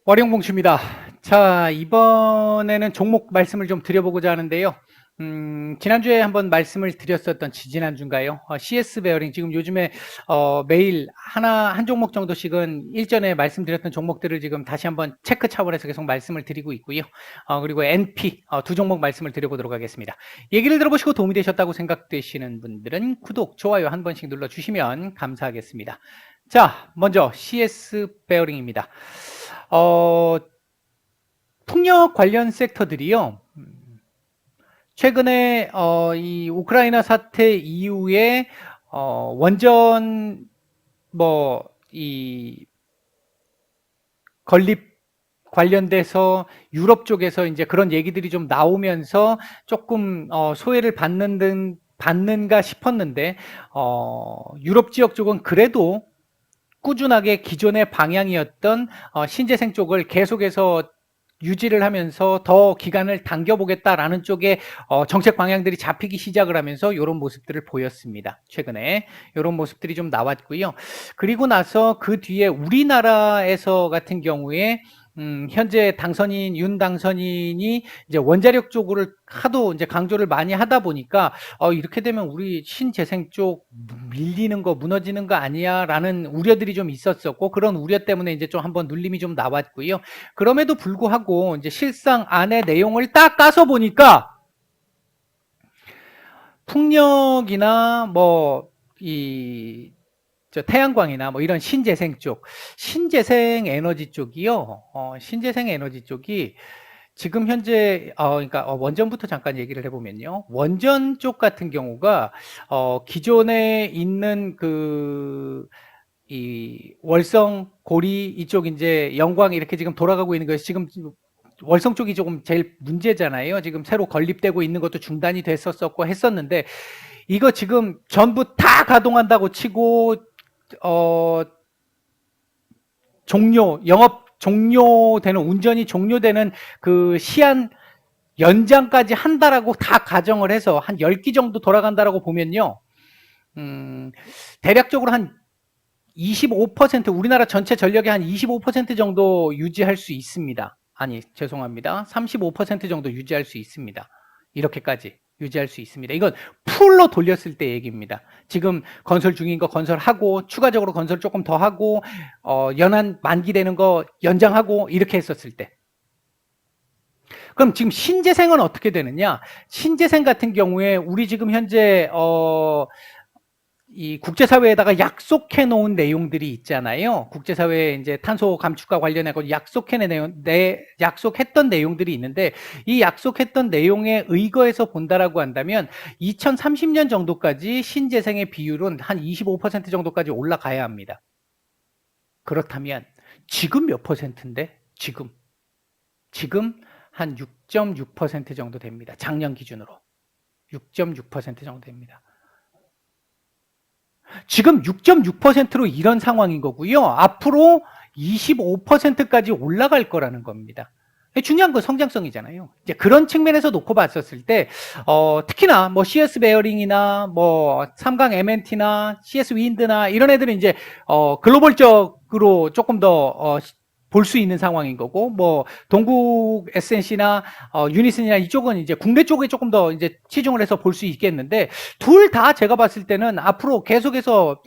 월영봉추입니다. 자, 이번에는 종목 말씀을 좀 드려보고자 하는데요. 지난주에 한번 말씀을 드렸었던 지지난주인가요? CS 베어링 지금 요즘에 매일 한 종목 정도씩은 일전에 말씀드렸던 종목들을 지금 다시 한번 체크 차원에서 계속 말씀을 드리고 있고요. 그리고 NP 두 종목 말씀을 드려보도록 하겠습니다. 얘기를 들어보시고 도움이 되셨다고 생각되시는 분들은 구독, 좋아요 한 번씩 눌러주시면 감사하겠습니다. 자, 먼저 CS 베어링입니다. 풍력 관련 sek터들이요. 최근에 이 우크라이나 사태 이후에 원전 이 건립 관련돼서 유럽 쪽에서 이제 그런 얘기들이 좀 나오면서 조금 소외를 받는가 싶었는데 유럽 지역 쪽은 그래도 꾸준하게 기존의 방향이었던 신재생 쪽을 계속해서 유지를 하면서 더 기간을 당겨보겠다라는 쪽에 정책 방향들이 잡히기 시작을 하면서 이런 모습들을 보였습니다. 최근에 이런 모습들이 좀 나왔고요. 그리고 나서 그 뒤에 우리나라에서 같은 경우에 현재 윤 당선인이 이제 원자력 쪽으로 하도 이제 강조를 많이 하다 보니까 이렇게 되면 우리 신재생 쪽 밀리는 거 무너지는 거 아니야라는 우려들이 좀 있었었고 그런 우려 때문에 이제 좀 한번 눌림이 좀 나왔고요. 그럼에도 불구하고 이제 실상 안에 내용을 딱 까서 보니까 풍력이나 태양광이나 이런 신재생 쪽, 신재생 에너지 쪽이요. 신재생 에너지 쪽이 지금 현재 그러니까 원전부터 잠깐 얘기를 해보면요. 원전 쪽 같은 경우가 기존에 있는 이 월성, 고리 이쪽 이제 영광 이렇게 지금 돌아가고 있는 거예요. 지금 월성 쪽이 조금 제일 문제잖아요. 지금 새로 건립되고 있는 것도 중단이 됐었고 했었는데 이거 지금 전부 다 가동한다고 치고 영업 종료되는, 운전이 종료되는 그 시한 연장까지 한다라고 다 가정을 해서 한 10기 정도 돌아간다라고 보면요. 대략적으로 한 25%, 우리나라 전체 전력의 한 25% 정도 유지할 수 있습니다. 아니, 죄송합니다. 35% 정도 유지할 수 있습니다. 이렇게까지 유지할 수 있습니다. 이건 풀로 돌렸을 때 얘기입니다. 지금 건설 중인 거 건설하고 추가적으로 건설 조금 더 하고 연한 만기되는 거 연장하고 이렇게 했었을 때. 그럼 지금 신재생은 어떻게 되느냐? 신재생 같은 경우에 우리 지금 현재 이 국제사회에다가 약속해 놓은 내용들이 있잖아요. 국제사회에 이제 탄소 감축과 관련해서 약속했던 내용들이 있는데 이 약속했던 내용에 의거해서 본다라고 한다면 2030년 정도까지 신재생의 비율은 한 25% 정도까지 올라가야 합니다. 그렇다면 지금 몇 퍼센트인데? 지금 한 6.6% 정도 됩니다. 작년 기준으로 6.6% 정도 됩니다. 지금 6.6%로 이런 상황인 거고요. 앞으로 25%까지 올라갈 거라는 겁니다. 중요한 건 성장성이잖아요. 이제 그런 측면에서 놓고 봤었을 때, 특히나 CS 베어링이나 삼강 MNT나 CS 윈드나 이런 애들은 이제, 글로벌적으로 조금 더, 볼 수 있는 상황인 거고, 동국 SNC나, 유니슨이나 이쪽은 이제 국내 쪽에 조금 더 이제 치중을 해서 볼 수 있겠는데, 둘 다 제가 봤을 때는 앞으로 계속해서,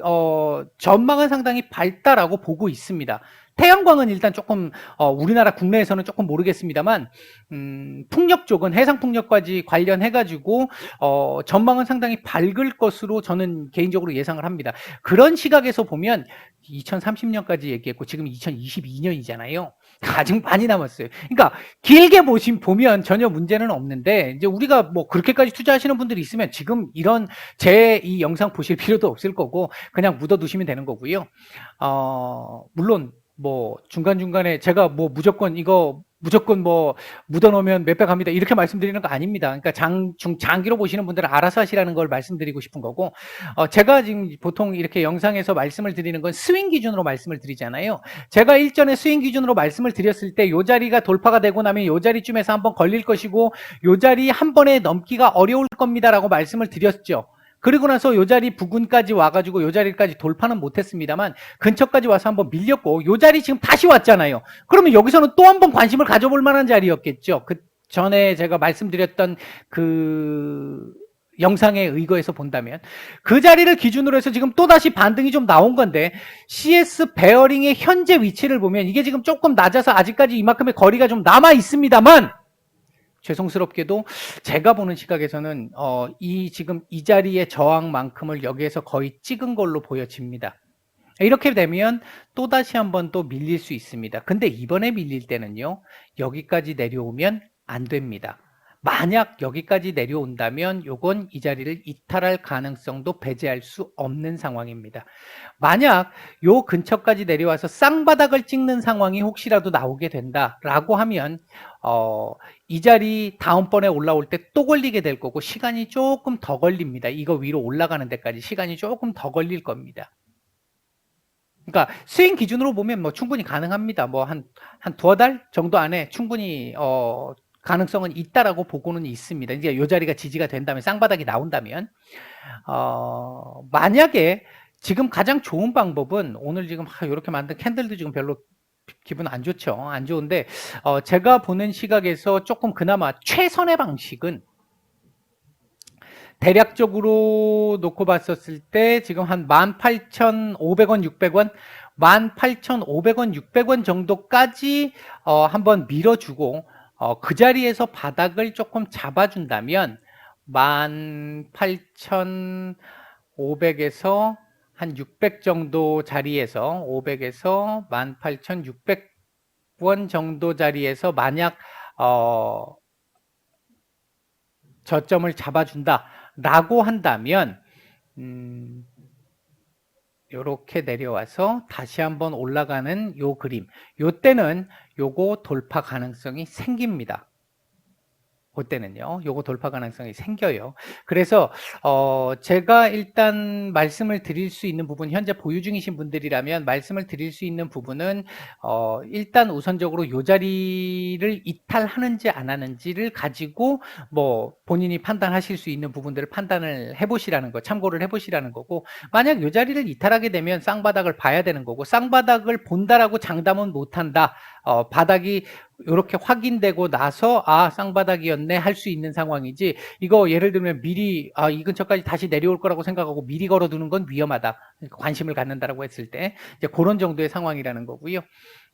전망은 상당히 밝다라고 보고 있습니다. 태양광은 일단 조금 우리나라 국내에서는 조금 모르겠습니다만 풍력 쪽은 해상풍력까지 관련해가지고 전망은 상당히 밝을 것으로 저는 개인적으로 예상을 합니다. 그런 시각에서 보면 2030년까지 얘기했고 지금 2022년이잖아요. 아직 많이 남았어요. 그러니까 길게 보면 전혀 문제는 없는데 이제 우리가 그렇게까지 투자하시는 분들이 있으면 지금 이런 제 이 영상 보실 필요도 없을 거고 그냥 묻어두시면 되는 거고요. 물론 중간중간에 제가 무조건 묻어놓으면 몇 배 갑니다. 이렇게 말씀드리는 거 아닙니다. 그러니까 장기로 보시는 분들은 알아서 하시라는 걸 말씀드리고 싶은 거고, 제가 지금 보통 이렇게 영상에서 말씀을 드리는 건 스윙 기준으로 말씀을 드리잖아요. 제가 일전에 스윙 기준으로 말씀을 드렸을 때 요 자리가 돌파가 되고 나면 요 자리쯤에서 한번 걸릴 것이고, 요 자리 한 번에 넘기가 어려울 겁니다라고 말씀을 드렸죠. 그리고 나서 요 자리 부근까지 와가지고 요 자리까지 돌파는 못했습니다만 근처까지 와서 한번 밀렸고 요 자리 지금 다시 왔잖아요. 그러면 여기서는 또 한번 관심을 가져볼 만한 자리였겠죠. 그 전에 제가 말씀드렸던 그 영상에 의거해서 본다면 그 자리를 기준으로 해서 지금 또다시 반등이 좀 나온 건데 CS 베어링의 현재 위치를 보면 이게 지금 조금 낮아서 아직까지 이만큼의 거리가 좀 남아 있습니다만 죄송스럽게도 제가 보는 시각에서는 지금 이 자리의 저항만큼을 여기에서 거의 찍은 걸로 보여집니다. 이렇게 되면 또다시 한번 또 밀릴 수 있습니다. 근데 이번에 밀릴 때는요, 여기까지 내려오면 안 됩니다. 만약 여기까지 내려온다면 요건 이 자리를 이탈할 가능성도 배제할 수 없는 상황입니다. 만약 요 근처까지 내려와서 쌍바닥을 찍는 상황이 혹시라도 나오게 된다라고 하면 이 자리 다음번에 올라올 때 또 걸리게 될 거고 시간이 조금 더 걸립니다. 이거 위로 올라가는 데까지 시간이 조금 더 걸릴 겁니다. 그러니까 스윙 기준으로 보면 뭐 충분히 가능합니다. 뭐 한 두어 달 정도 안에 충분히 가능성은 있다라고 보고는 있습니다. 이제 요 자리가 지지가 된다면 쌍바닥이 나온다면 만약에 지금 가장 좋은 방법은 오늘 지금 이렇게 만든 캔들도 지금 별로 기분 안 좋죠. 안 좋은데 제가 보는 시각에서 조금 그나마 최선의 방식은 대략적으로 놓고 봤었을 때 지금 한 18,500원, 600원, 18,500원, 600원 정도까지 한번 밀어주고 그 자리에서 바닥을 조금 잡아준다면 18,500에서 한 600 정도 자리에서 500에서 18,600원 정도 자리에서 만약 저점을 잡아준다라고 한다면 요렇게 내려와서 다시 한번 올라가는 요 그림, 요때는 요거 돌파 가능성이 생깁니다. 그때는요, 요거 돌파 가능성이 생겨요. 그래서 제가 일단 말씀을 드릴 수 있는 부분, 현재 보유 중이신 분들이라면 말씀을 드릴 수 있는 부분은 일단 우선적으로 요 자리를 이탈하는지 안 하는지를 가지고 뭐 본인이 판단하실 수 있는 부분들을 판단을 해보시라는 거, 참고를 해보시라는 거고, 만약 요 자리를 이탈하게 되면 쌍바닥을 봐야 되는 거고, 쌍바닥을 본다라고 장담은 못한다. 바닥이 이렇게 확인되고 나서 쌍바닥이었네 할 수 있는 상황이지, 이거 예를 들면 미리 이 근처까지 다시 내려올 거라고 생각하고 미리 걸어두는 건 위험하다. 관심을 갖는다라고 했을 때 이제 그런 정도의 상황이라는 거고요.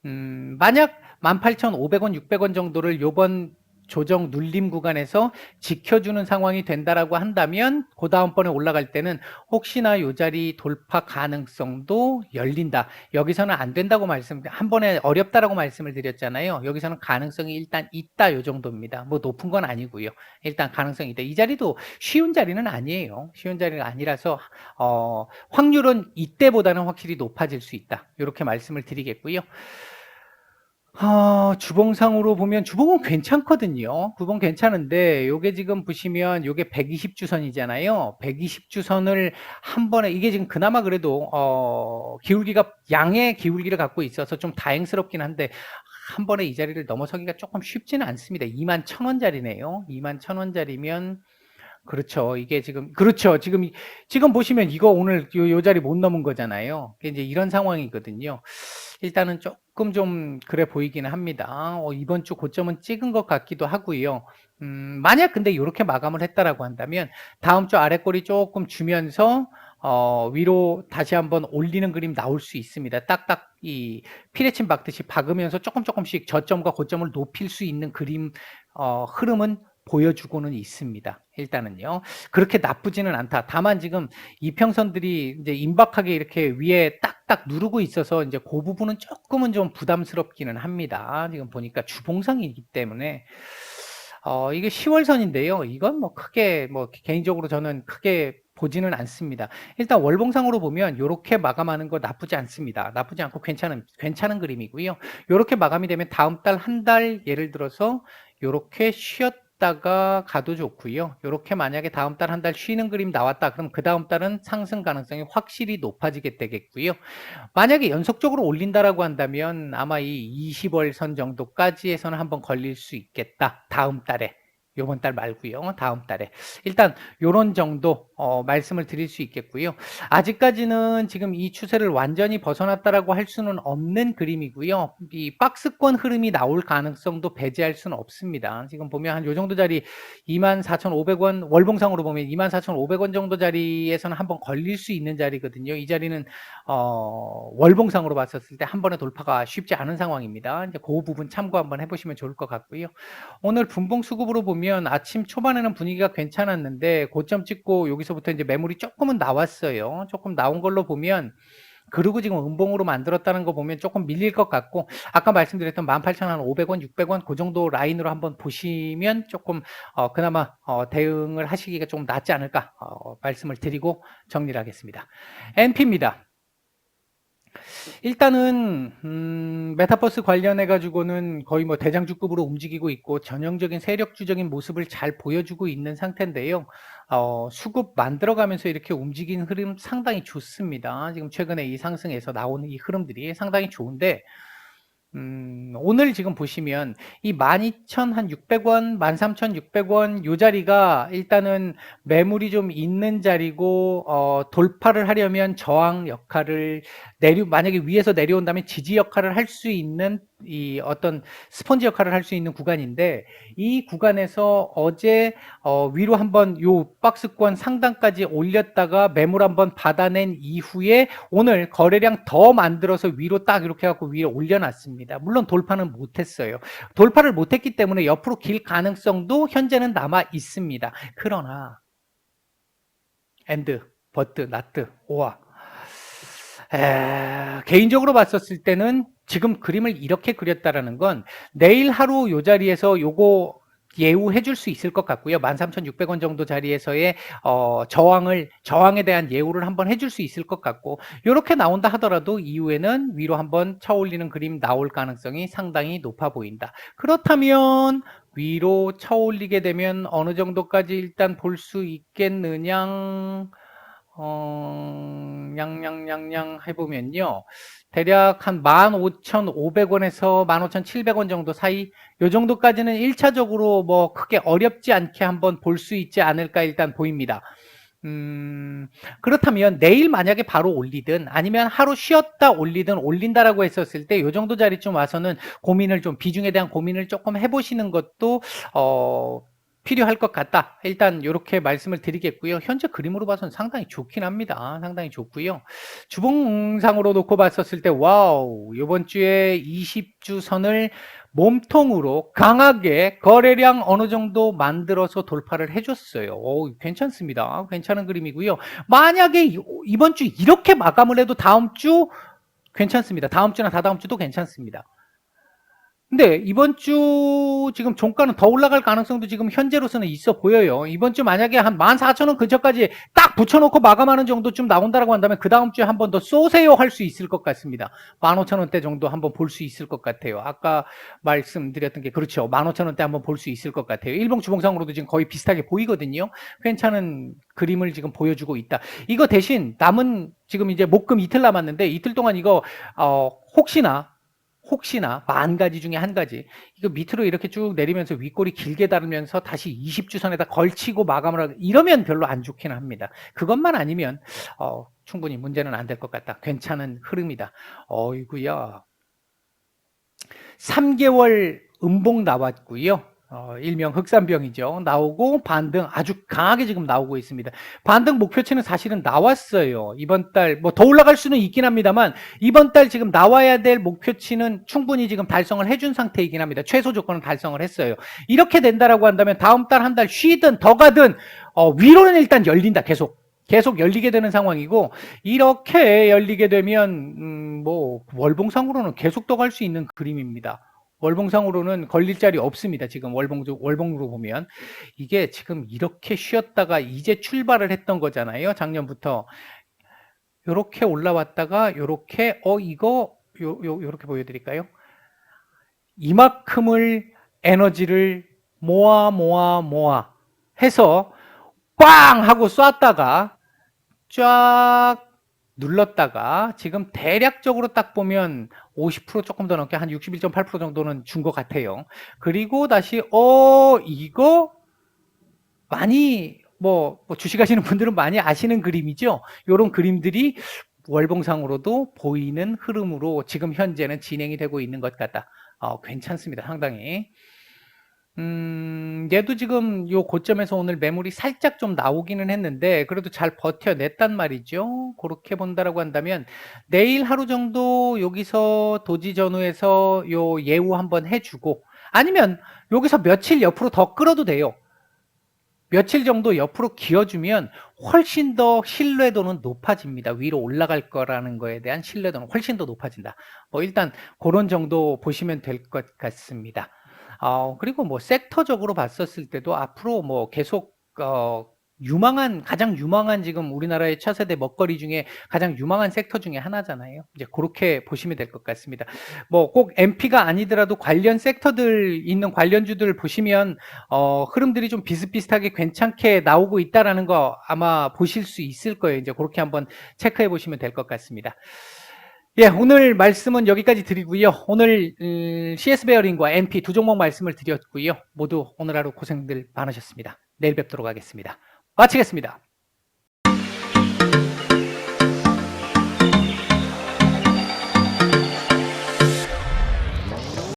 만약 18,500원, 600원 정도를 요번 조정 눌림 구간에서 지켜주는 상황이 된다라고 한다면 그 다음번에 올라갈 때는 혹시나 요 자리 돌파 가능성도 열린다. 여기서는 안 된다고 한 번에 어렵다라고 말씀을 드렸잖아요. 여기서는 가능성이 일단 있다, 요 정도입니다. 뭐 높은 건 아니고요. 일단 가능성이 있다. 이 자리도 쉬운 자리는 아니에요. 쉬운 자리가 아니라서 확률은 이때보다는 확실히 높아질 수 있다. 이렇게 말씀을 드리겠고요. 주봉상으로 보면 주봉은 괜찮거든요. 주봉 괜찮은데 요게 지금 보시면 요게 120주선이잖아요. 120주선을 한 번에, 이게 지금 그나마 그래도 기울기가, 양의 기울기를 갖고 있어서 좀 다행스럽긴 한데 한 번에 이 자리를 넘어서기가 조금 쉽지는 않습니다. 21,000원짜리네요. 21,000원짜리면 그렇죠. 이게 지금, 그렇죠. 지금 보시면 이거 오늘 요 자리 못 넘은 거잖아요. 이제 이런 상황이거든요. 일단은 조금 좀 그래 보이기는 합니다. 이번 주 고점은 찍은 것 같기도 하고요. 만약 근데 이렇게 마감을 했다라고 한다면 다음 주 아래꼬리 조금 주면서 위로 다시 한번 올리는 그림 나올 수 있습니다. 딱딱 이 피레침 박듯이 박으면서 조금씩 저점과 고점을 높일 수 있는 그림 흐름은 보여주고는 있습니다. 일단은요. 그렇게 나쁘지는 않다. 다만 지금 이평선들이 이제 임박하게 이렇게 위에 딱딱 누르고 있어서 이제 그 부분은 조금은 좀 부담스럽기는 합니다. 지금 보니까 주봉상이기 때문에 이게 10월선인데요. 이건 뭐 크게, 뭐 개인적으로 저는 크게 보지는 않습니다. 일단 월봉상으로 보면 이렇게 마감하는 거 나쁘지 않습니다. 나쁘지 않고 괜찮은 그림이고요. 이렇게 마감이 되면 다음 달 한 달 예를 들어서 이렇게 쉬었다가 가도 좋고요. 이렇게 만약에 다음 달 한 달 쉬는 그림 나왔다. 그럼 그 다음 달은 상승 가능성이 확실히 높아지게 되겠고요. 만약에 연속적으로 올린다라고 한다면 아마 이 20월 선 정도까지 해서는 한번 걸릴 수 있겠다. 다음 달에. 요번 달 말고요. 다음 달에. 일단 요런 정도 말씀을 드릴 수 있겠고요. 아직까지는 지금 이 추세를 완전히 벗어났다라고 할 수는 없는 그림이고요. 이 박스권 흐름이 나올 가능성도 배제할 수는 없습니다. 지금 보면 한 요 정도 자리 24,500원 월봉상으로 보면 24,500원 정도 자리에서는 한번 걸릴 수 있는 자리거든요. 이 자리는 월봉상으로 봤었을 때 한 번에 돌파가 쉽지 않은 상황입니다. 이제 그 부분 참고 한번 해보시면 좋을 것 같고요. 오늘 분봉 수급으로 보면 아침 초반에는 분위기가 괜찮았는데 고점 찍고 여기서부터 이제 매물이 조금은 나왔어요. 조금 나온 걸로 보면 그리고 지금 음봉으로 만들었다는 거 보면 조금 밀릴 것 같고 아까 말씀드렸던 18,500원, 600원 그 정도 라인으로 한번 보시면 조금 그나마 대응을 하시기가 좀 낫지 않을까 말씀을 드리고 정리를 하겠습니다. NP입니다. 일단은 메타버스 관련해 가지고는 거의 뭐 대장주급으로 움직이고 있고 전형적인 세력주적인 모습을 잘 보여주고 있는 상태인데요. 수급 만들어가면서 이렇게 움직이는 흐름 상당히 좋습니다. 지금 최근에 이 상승에서 나오는 이 흐름들이 상당히 좋은데 오늘 지금 보시면 이 12,600원, 13,600원 요 자리가 일단은 매물이 좀 있는 자리고 돌파를 하려면 저항 역할을 만약에 위에서 내려온다면 지지 역할을 할 수 있는 이 어떤 스펀지 역할을 할 수 있는 구간인데 이 구간에서 어제 위로 한번 요 박스권 상단까지 올렸다가 매물 한번 받아낸 이후에 오늘 거래량 더 만들어서 위로 딱 이렇게 해갖고 위에 올려놨습니다. 물론 돌파는 못했어요. 돌파를 못했기 때문에 옆으로 길 가능성도 현재는 남아 있습니다. 그러나 엔드, 버트, 나트, 오아 개인적으로 봤었을 때는 지금 그림을 이렇게 그렸다라는 건 내일 하루 요 자리에서 요거 예우해 줄 수 있을 것 같고요. 13,600원 정도 자리에서의 저항에 대한 예우를 한번 해줄 수 있을 것 같고 이렇게 나온다 하더라도 이후에는 위로 한번 쳐올리는 그림 나올 가능성이 상당히 높아 보인다. 그렇다면 위로 쳐올리게 되면 어느 정도까지 일단 볼 수 있겠느냐 냥냥냥냥 해보면요. 대략 한 15,500원에서 15,700원 정도 사이 요 정도까지는 1차적으로 뭐 크게 어렵지 않게 한번 볼 수 있지 않을까 일단 보입니다. 그렇다면 내일 만약에 바로 올리든 아니면 하루 쉬었다 올리든 올린다라고 했었을 때 요 정도 자리쯤 와서는 비중에 대한 고민을 조금 해보시는 것도 필요할 것 같다. 일단 이렇게 말씀을 드리겠고요. 현재 그림으로 봐서는 상당히 좋긴 합니다. 상당히 좋고요. 주봉상으로 놓고 봤었을 때 와우 이번 주에 20주 선을 몸통으로 강하게 거래량 어느 정도 만들어서 돌파를 해줬어요. 괜찮습니다. 괜찮은 그림이고요. 만약에 이번 주 이렇게 마감을 해도 다음 주 괜찮습니다. 다음 주나 다다음 주도 괜찮습니다. 근데 이번 주 지금 종가는 더 올라갈 가능성도 지금 현재로서는 있어 보여요. 이번 주 만약에 한 14,000원 근처까지 딱 붙여놓고 마감하는 정도쯤 나온다라고 한다면 그 다음 주에 한 번 더 쏘세요 할 수 있을 것 같습니다. 15,000원대 정도 한번 볼 수 있을 것 같아요. 아까 말씀드렸던 게 그렇죠. 15,000원대 한번 볼 수 있을 것 같아요. 일봉 주봉상으로도 지금 거의 비슷하게 보이거든요. 괜찮은 그림을 지금 보여주고 있다. 이거 대신 남은 지금 이제 목금 이틀 남았는데 이틀 동안 이거 혹시나 만 가지 중에 한 가지 이거 밑으로 이렇게 쭉 내리면서 윗골이 길게 다르면서 다시 20주선에다 걸치고 마감을 하고 이러면 별로 안 좋긴 합니다. 그것만 아니면 충분히 문제는 안 될 것 같다. 괜찮은 흐름이다. 어이구야 3개월 음봉 나왔고요. 일명 흑산병이죠. 나오고 반등 아주 강하게 지금 나오고 있습니다. 반등 목표치는 사실은 나왔어요. 이번 달 뭐 더 올라갈 수는 있긴 합니다만 이번 달 지금 나와야 될 목표치는 충분히 지금 달성을 해준 상태이긴 합니다. 최소 조건은 달성을 했어요. 이렇게 된다라고 한다면 다음 달 한 달 쉬든 더 가든 위로는 일단 열린다. 계속 열리게 되는 상황이고 이렇게 열리게 되면 뭐 월봉상으로는 계속 더 갈 수 있는 그림입니다. 월봉상으로는 걸릴 자리 없습니다. 지금 월봉으로 보면 이게 지금 이렇게 쉬었다가 이제 출발을 했던 거잖아요. 작년부터 이렇게 올라왔다가 이렇게 이렇게 보여드릴까요? 이만큼을 에너지를 모아 해서 빵 하고 쐈다가 쫙 눌렀다가 지금 대략적으로 딱 보면 50% 조금 더 넘게 한 61.8% 정도는 준 것 같아요. 그리고 다시 이거 많이 뭐 주식하시는 분들은 많이 아시는 그림이죠. 요런 그림들이 월봉상으로도 보이는 흐름으로 지금 현재는 진행이 되고 있는 것 같다. 괜찮습니다. 상당히. 얘도 지금 요 고점에서 오늘 매물이 살짝 좀 나오기는 했는데 그래도 잘 버텨냈단 말이죠. 그렇게 본다라고 한다면 내일 하루 정도 여기서 도지 전후에서 요 예우 한번 해주고 아니면 여기서 며칠 옆으로 더 끌어도 돼요. 며칠 정도 옆으로 기어주면 훨씬 더 신뢰도는 높아집니다. 위로 올라갈 거라는 거에 대한 신뢰도는 훨씬 더 높아진다. 뭐 일단 그런 정도 보시면 될 것 같습니다. 그리고 뭐 섹터적으로 봤었을 때도 앞으로 뭐 계속 가장 유망한 지금 우리나라의 차세대 먹거리 중에 가장 유망한 섹터 중에 하나잖아요. 이제 그렇게 보시면 될 것 같습니다. 뭐 꼭 MP가 아니더라도 관련 섹터들 있는 관련주들 보시면 흐름들이 좀 비슷비슷하게 괜찮게 나오고 있다라는 거 아마 보실 수 있을 거예요. 이제 그렇게 한번 체크해 보시면 될 것 같습니다. 예, 오늘 말씀은 여기까지 드리고요. 오늘 CS 베어링과 NP 두 종목 말씀을 드렸고요. 모두 오늘 하루 고생들 많으셨습니다. 내일 뵙도록 하겠습니다. 마치겠습니다.